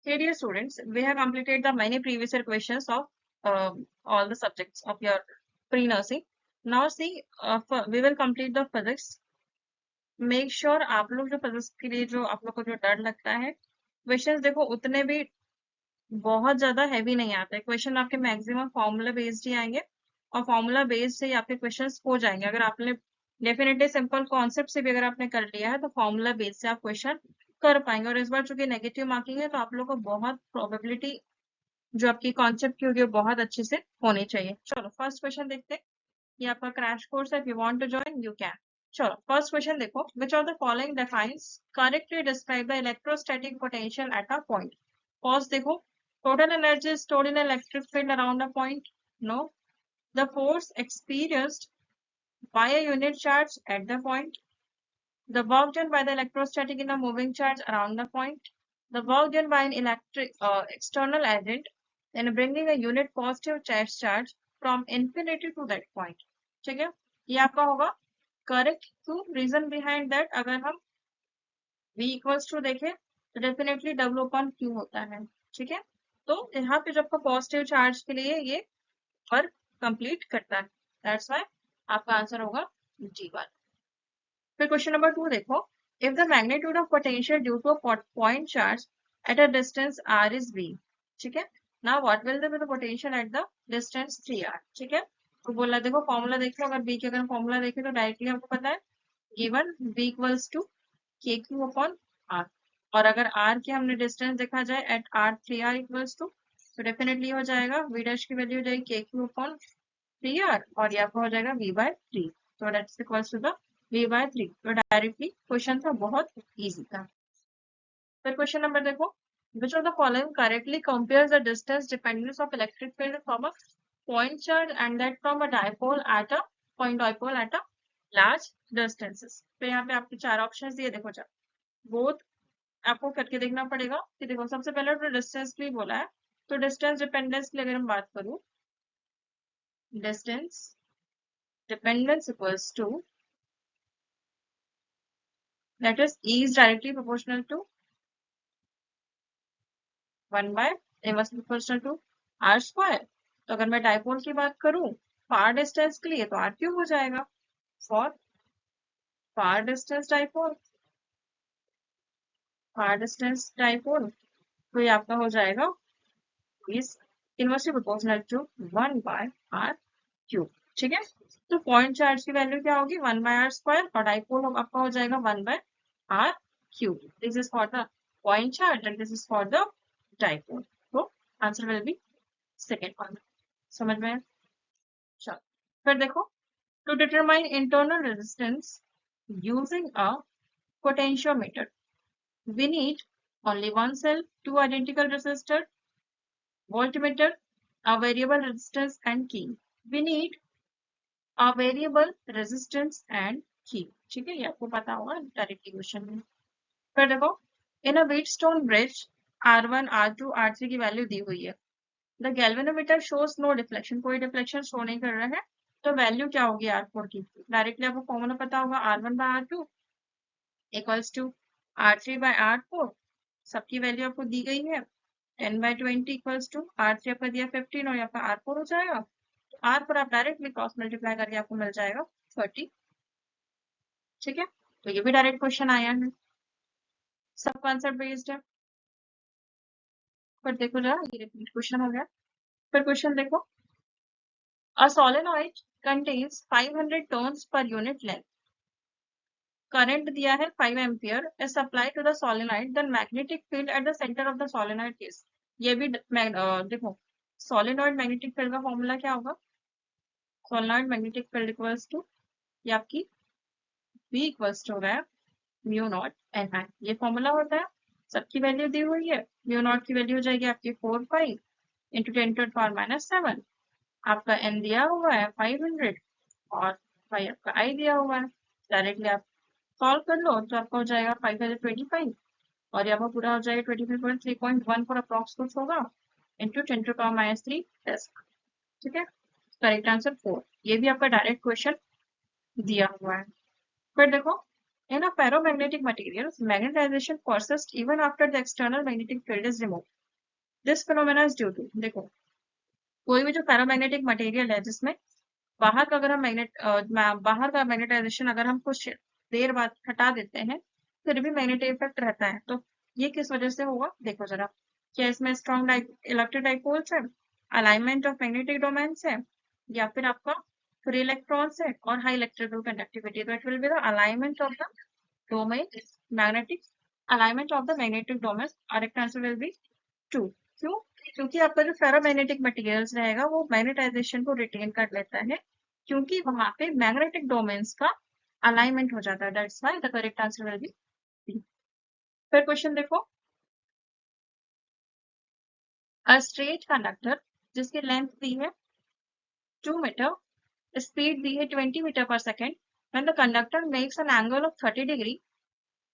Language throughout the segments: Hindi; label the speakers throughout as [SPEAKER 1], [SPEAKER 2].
[SPEAKER 1] Hey dear students, we have completed the many previous year questions of all the subjects of your pre-nursing. Now see, we will complete the physics. Make sure आप लोग जो physics के लिए जो आप लोग को जो डर लगता है, questions देखो उतने भी बहुत ज्यादा हैवी नहीं आते. क्वेश्चन आपके मैक्सिमम फॉर्मूला बेस्ड ही आएंगे और फॉर्मूला बेस्ड से ही आपके क्वेश्चंस हो जाएंगे. अगर आपने डेफिनेटली सिंपल कॉन्सेप्ट से भी अगर आपने कर लिया है तो फॉर्मूला बेस्ड से आप क्वेश्चन कर पाएंगे. और इस बार चूंकि नेगेटिव मार्किंग है तो आप लोग को बहुत प्रोबेबिलिटी जो आपकी कॉन्सेप्ट की होगी वो बहुत अच्छे से होनी चाहिए. चलो फर्स्ट क्वेश्चन देखते हैं. ये आपका क्रैश कोर्स है. If you want to join you can. चलो फर्स्ट क्वेश्चन देखो. Which of the following defines correctly describe the electrostatic potential at a point. First देखो, total energy stored in an electric field around a point. No. The force experienced by a unit charge at the point. The work done by the electrostatic in a moving charge around the point. The work done by an external agent in bringing a unit positive charge from infinity to that point. ठीक है, ये आपका होगा correct. To reason behind that, अगर हम v इक्वल्स टू देखें तो डेफिनेटली W अपॉन Q होता है. ठीक है, तो यहाँ पे जो आपका पॉजिटिव चार्ज के लिए ये वर्क कंप्लीट करता है. दैट्स व्हाई आपका आंसर होगा G1. फिर क्वेश्चन नंबर 2 देखो. If the magnitude of potential due to a point charge at a distance r is v. ठीक है, now what will be the potential at the distance 3r. ठीक है, तो बोला देखो फॉर्मूला देख लो. अगर b के अगर फॉर्मूला देखें तो डायरेक्टली आपको पता है given v equals to kq upon r. और अगर r की हमने डिस्टेंस देखा जाए at r 3r equals to, तो डेफिनेटली हो जाएगा v डैश की वैल्यू हो जाएगी kq अपॉन 3r और यहाँ पर हो जाएगा v बाय 3. तो that's equals to the v by 3. तो डायरेक्टली क्वेश्चन था, बहुत इजी था. फिर क्वेश्चन नंबर देखो. which of the following correctly compares the distance dependence of electric field from a point charge and that from a dipole at a point dipole at a large distances. तो यहाँ पे आपके चार ऑप्शंस दिए. देखो चार बोथ आपको करके देखना पड़ेगा कि देखो सबसे पहले तो डिस्टेंस भी बोला है. तो डिस्टेंस डिपेंडेंस की अगर हम बात करूं, distance dependence equals to that is E is directly proportional to 1 by inverse proportional to r square. तो अगर मैं डाइपोल की बात करूं फार डिस्टेंस के लिए तो r क्यूब हो जाएगा. For far distance dipole, far distance dipole तो ये आपका हो जाएगा is inversely proportional to 1 by r cube. ठीक है, तो पॉइंट चार्ज की वैल्यू क्या होगी 1 by r स्क्वायर और डाइपोल आपका हो जाएगा 1 by r cube. This is for the point charge and this is for the dipole. तो answer will be second one. समझ में? चलो फिर देखो. To determine internal resistance using a potentiometer we need only one cell, two identical resistor, voltmeter, a variable resistance and key. We need a variable resistance and key. ठीक है, ये आपको पता होगा डायरेक्टली क्वेश्चन में. फिर देखो, in a Wheatstone bridge R1, R2, R3 की वैल्यू दी हुई है. The galvanometer shows no deflection, कोई डिफ्लेक्शन शो नहीं कर रहा है. तो वैल्यू क्या होगी R4 की? डायरेक्टली आपको फॉर्मूला पता होगा R1 by R2 equals to R3 by R4. सबकी वैल्यू आपको दी गई है 10 by 20 इक्वल्स टू R3 आपका दिया 15 और यहाँ पर R4 हो जाएगा. तो R पर आप डायरेक्टली क्रॉस मल्टीप्लाई करके आपको मिल जाएगा 30. ठीक है, तो ये भी डायरेक्ट क्वेश्चन आया है, सब कॉन्सेप्ट बेस्ड है. फिर देखो जरा, ये रिपीट क्वेश्चन हो गया. फिर क्वेश्चन देखो. A solenoid contains 500 turns per unit length. Current दिया है 5 ampere is supplied to the solenoid, then magnetic field at the center of the solenoid is. ये भी देखो solenoid magnetic field का फॉर्मूला क्या होगा. solenoid magnetic field equals to ये आपकी V इक्वल्स टू हो गया म्यू नॉट एन आई. ये फॉर्मूला होता है. सबकी वैल्यू दी हुई है. म्यू नॉट की वैल्यू हो जाएगी आपकी 4 pi into 10 to the power minus 7. आपका एन दिया हुआ है 500 और भाई आपका आई दिया हुआ है. डायरेक्टली आप सॉल्व कर लो तो आपका हो जाएगा 525 और यहाँ पर पूरा हो जाएगा 25.3.1 पर अप्रॉक्स कुछ होगा इंटू 10 टू पावर माइनस 3 डेस्क. ठीक है, करेक्ट आंसर 4. ये भी आपका डायरेक्ट क्वेश्चन दिया हुआ है. फिर देखो, in a ferromagnetic materials magnetization persists even after the external magnetic field is removed. This phenomena is due to, देखो कोई भी जो फेरोमैग्नेटिक मटेरियल है जिसमें बाहर का अगर हम बाहर का मैग्नेटाइजेशन अगर हम कुछ देर बाद हटा देते हैं फिर भी मैग्नेटिक इफेक्ट रहता है। तो ये किस वजह से होगा, देखो जरा, क्या इसमें स्ट्रॉन्ग इलेक्ट्रिक डाइपोल्स है, अलाइनमेंट ऑफ मैग्नेटिक डोमेन्स है, या फिर आपका फ्री इलेक्ट्रॉन्स है और हाई इलेक्ट्रिकल कंडक्टिविटी। तो it will be the alignment of the domain magnetic, alignment of the magnetic domain. Correct answer will B 2। क्यों? क्योंकि आपका जो फेरोमैग्नेटिक मटेरियल्स रहेगा वो मैग्नेटाइजेशन को रिटेन कर लेता है, क्योंकि वहां पे मैग्नेटिक डोमेन्स का अलाइनमेंट हो जाता है। That's why the correct answer will be B. फिर क्वेश्चन देखो, अ स्ट्रेट कंडक्टर जिसकी लेंथ दी है 2 मीटर, स्पीड दी है 20 मीटर पर second, when the conductor makes an angle of 30 degree,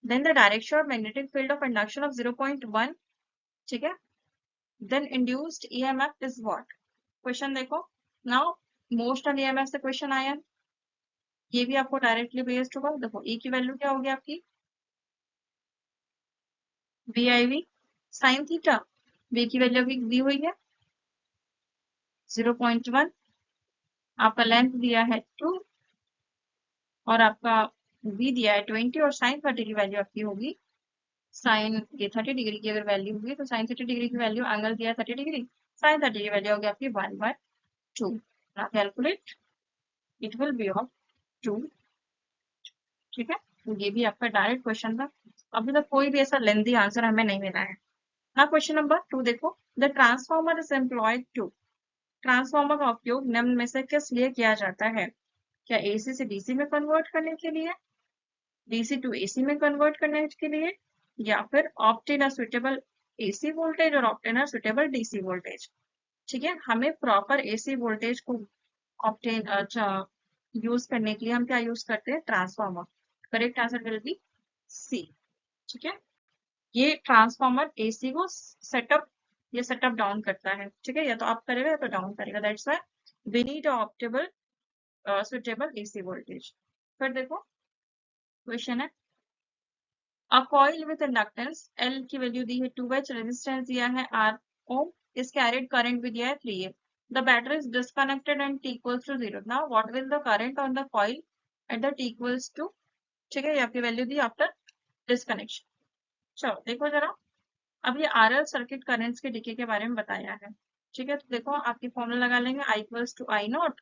[SPEAKER 1] then the direction of magnetic field of induction of 0.1, ठीक है, then induced EMF is what? Question देखो, नाउ मोशन EMF से क्वेश्चन आया, ये भी आपको डायरेक्टली बेस्ड होगा। देखो E की वैल्यू क्या होगी आपकी, VIV साइन थीटा, V की वैल्यू भी दी हुई है 0.1, आपका लेंथ दिया है 2 और आपका V दिया है 20 और साइन 30 की वैल्यू आपकी होगी, साइन ये 30 डिग्री की अगर वैल्यू होगी तो साइन 30 डिग्री की वैल्यू, एंगल दिया है 30 डिग्री, साइन 30 की वैल्यू होगी आपकी 1/2। ना calculate, it will be of 2। ठीक है, तो ये भी आपका डायरेक्ट क्वेश्चन था। अभी तक कोई भी ऐसा लेंथी आंसर हमें नहीं मिला है ना। क्वेश्चन नंबर 2 देखो, the transformer is employed to, transformer का उपयोग निम्न में से किस लिए किया जाता है? क्या AC से DC में कन्वर्ट करने के लिए, DC टू AC में कन्वर्ट करने के लिए, या फिर obtain a suitable AC voltage और obtain a suitable DC voltage. ठीक है, हमें प्रॉपर AC वोल्टेज को ऑप्टेन यूज करने के लिए हम क्या यूज करते हैं, transformer. Correct answer will be C। ठीक है, ये ट्रांसफॉर्मर AC को सेटअप या सेटअप डाउन करता है। ठीक है, या तो अप करेगा या तो डाउन करेगा। That's why we need obtainable suitable AC voltage. फिर देखो क्वेश्चन है, a coil with inductance L की वैल्यू दी है 2H, रेजिस्टेंस दिया है R ओम, इस कैरिड करंट भी दिया है 3A, the battery is disconnected and T equals to 0। Now what will the current on the coil at the T equals to, ठीक है, ये आपकी वैल्यू दी आफ्टर डिस्कनेक्शन। चलो देखो जरा, अब ये RL सर्किट करंट्स के डिके के बारे में बताया है। ठीक है, तो देखो आपकी फॉर्मूला लगा लेंगे, I equals to I not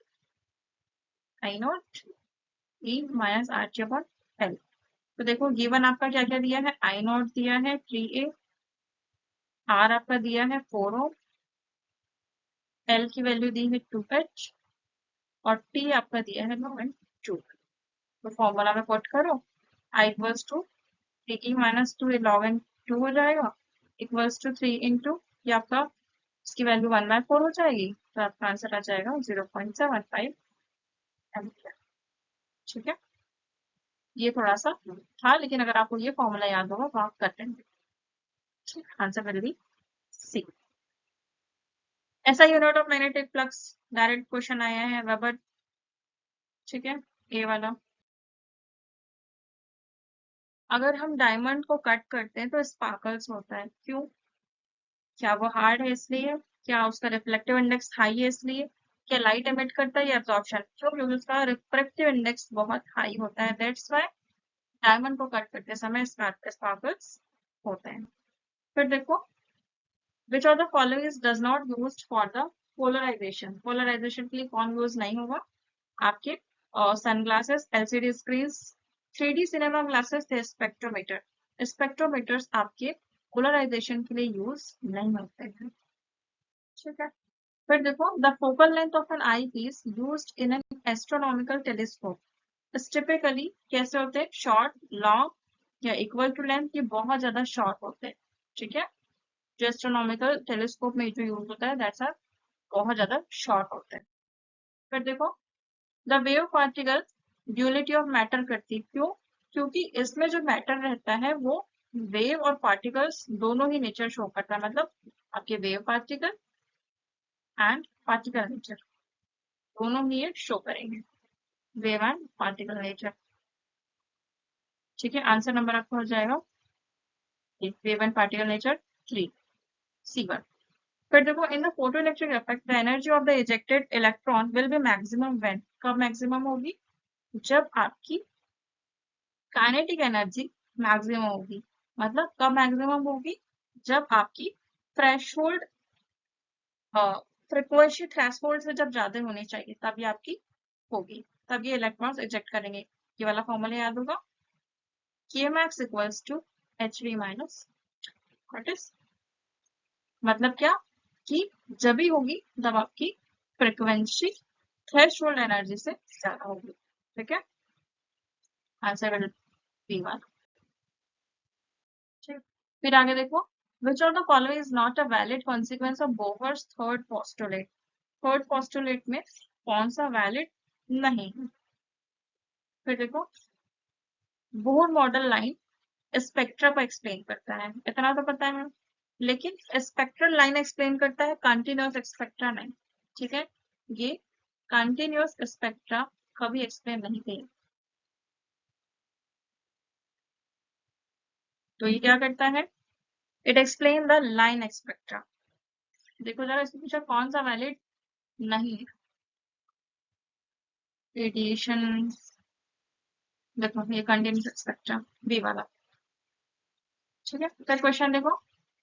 [SPEAKER 1] E minus RT upon L। तो देखो गिवन आपका क्या क्या दिया है, I नॉट दिया है 3A, R आपका दिया है 4 ओम, L की वैल्यू दी है 2H और T आपका दिया है 2। तो फॉर्मूला में पुट करो, I equals to 3E minus 2 log n 2 हो जाएगा, इक्वल्स टू 3 इंटू ये आपका इसकी वैल्यू 1/4 हो जाएगी, तो आपका आंसर आ जाएगा 0.75 एम्पियर। ठीक है, ये थोड़ा सा था, लेकिन अगर आपको ये फॉर्मूला याद होगा तो आप कर लेंगे। Answer will be C. ऐसा unit of magnetic flux direct question आया है वेबर। ठीक है, ए वाला, अगर हम डायमंड को कट करते हैं तो स्पार्कल्स होता है, क्यों? क्या वो हार्ड है इसलिए, क्या उसका रिफ्लेक्टिव इंडेक्स हाई है इसलिए, क्या लाइट एमिट करता है या एब्जॉर्प्शन, क्यों? क्योंकि उसका रिफ्रेक्टिव इंडेक्स बहुत हाई होता है। दैट्स व्हाई डायमंड को कट करते समय स्पार्कल्स होते हैं। फिर देखो, which of the following is does not used for the polarization, polarization के लिए कौन यूज नहीं होगा? आपके sunglasses, LCD screen, 3D cinema glasses थे, स्पेक्ट्रोमीटर, स्पेक्ट्रोमीटर्स आपके पोलराइजेशन के लिए यूज नहीं होते हैं। ठीक है, फिर देखो, the focal length of an eye piece used in an astronomical telescope typically कैसे होते हैं, शॉर्ट, लॉन्ग या इक्वल टू लेंथ, ये बहुत ज्यादा शॉर्ट होते हैं। ठीक है, जो एस्ट्रोनॉमिकल टेलीस्कोप में जो यूज होता है दैट्स आर बहुत ज्यादा शॉर्ट होते हैं। फिर देखो, the wave particle duality of matter करती, क्यों? क्योंकि इसमें जो मैटर रहता है वो वेव और पार्टिकल्स दोनों ही नेचर शो करता है, मतलब आपके wave particle and particle nature दोनों ही ये शो करेंगे, वेव एंड पार्टिकल नेचर। ठीक है, आंसर नंबर आपका हो जाएगा wave and particle nature 3, C1। फिर देखो in the photoelectric effect the energy of the ejected electron will be maximum when, कब मैक्सिमम होगी, जब आपकी काइनेटिक एनर्जी मैक्सिमम होगी। मतलब कब मैक्सिमम होगी, जब आपकी थ्रेशोल्ड फ्रीक्वेंसी थ्रेशोल्ड से जब ज्यादा होनी चाहिए तभी आपकी होगी, तब ये इलेक्ट्रॉन्स इजेक्ट करेंगे। ये वाला फॉर्मूला याद होगा, Kmax equals to hv minus what is, मतलब क्या कि जब भी होगी तब आपकी फ्रीक्वेंसी थ्रेशोल्ड एनर्जी से ज्यादा होगी। ठीक है, आंसर विल बी वन। ठीक, फिर आगे देखो, which of the following is not a valid consequence of Bohr's third postulate, third postulate में कौन सा वैलिड नहीं है। फिर देखो, बोहर मॉडल लाइन स्पेक्ट्रा को एक्सप्लेन करता है, इतना तो पता है, लेकिन स्पेक्ट्रल लाइन एक्सप्लेन करता है, कंटिन्यूअस स्पेक्ट्रा नहीं। ठीक है, ये कंटिन्यूअस स्पेक्ट्रा कभी एक्सप्लेन नहीं किया। तो ये क्या करता है, it explain the line spectra. देखो जरा इसमें पूछा कौन सा वैलिड नहीं है, रेडिएशन, देखो ये कंटिन्यूअस स्पेक्ट्रा बी वाला। ठीक है, फिर क्वेश्चन देखो,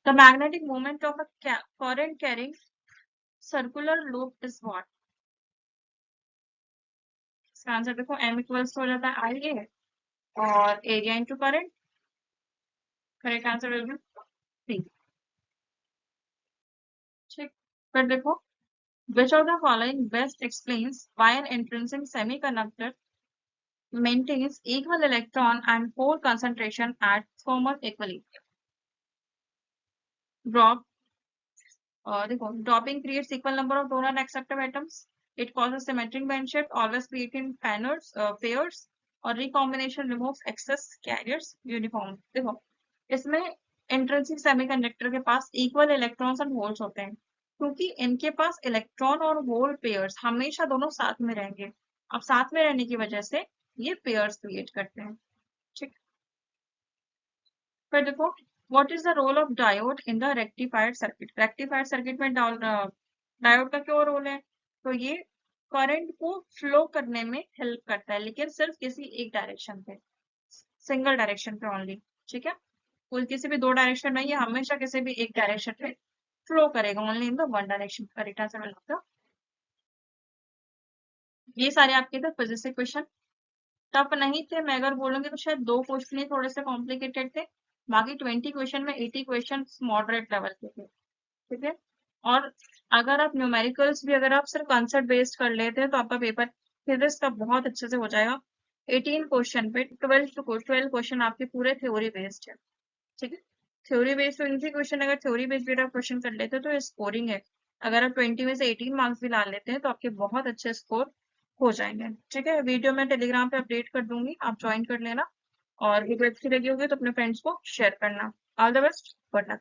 [SPEAKER 1] the magnetic moment of a current carrying circular loop is what. इसका आंसर देखो m इक्वल्स हो जाता है आई ए और area into current. Correct answer will be C. ठीक, फिर देखो, which of the following best explains why an intrinsic semiconductor maintains equal electron and hole concentration at thermal equilibrium। Drop, देखो dropping creates equal number of donor and acceptor atoms, it causes symmetric band shift, always creating pairs, और recombination removes excess carriers uniform। देखो इसमें इंट्रिंसिक सेमीकंडक्टर के पास इक्वल इलेक्ट्रॉन्स एंड होल्स होते हैं, क्योंकि इनके पास इलेक्ट्रॉन और होल पेयर्स हमेशा दोनों साथ में रहेंगे। अब साथ में रहने की वजह से ये पेयर्स क्रिएट करते हैं। ठीक, फिर देखो, what is the role of diode in the rectified circuit. Rectified circuit में डायोड का क्या रोल है, तो ये करंट को फ्लो करने में हेल्प करता है, लेकिन सिर्फ किसी एक डायरेक्शन पे, सिंगल डायरेक्शन पे ओनली। ठीक है, कोई किसी भी दो डायरेक्शन में, ये हमेशा किसी भी एक डायरेक्शन पे फ्लो करेगा, only in the one direction. Correct answer मिलता। ये सारे आपके थे फिजिक्स के क्वेश्चन, टफ नहीं थे, मैं अगर बोलूंगी तो शायद दो क्वेश्चन ही थोड़े से कॉम्प्लिकेटेड थे, बाकी 20 क्वेश्चन में 80 क्वेश्चन मॉडरेट लेवल के थे। ठीक है, और अगर आप न्यूमेरिकल्स भी अगर आप सिर्फ कंसेप्ट बेस्ड कर लेते हैं तो आपका पेपर फिजिक्स का बहुत अच्छे से हो जाएगा। 18 क्वेश्चन पे 12 क्वेश्चन आपके पूरे थ्योरी बेस्ड है। ठीक है, थ्योरी बेस्ड तो इजी क्वेश्चन, अगर थ्योरी बेस्ड आप क्वेश्चन कर लेते हो तो स्कोरिंग है, अगर आप 20 में से 18 मार्क्स भी ला लेते हैं तो आपके बहुत अच्छे स्कोर हो जाएंगे। ठीक है, वीडियो मैं टेलीग्राम पे अपडेट कर दूंगी, आप ज्वाइन कर लेना, और वीडियो अच्छी लगी होगी तो अपने फ्रेंड्स को शेयर करना। All the best, good luck.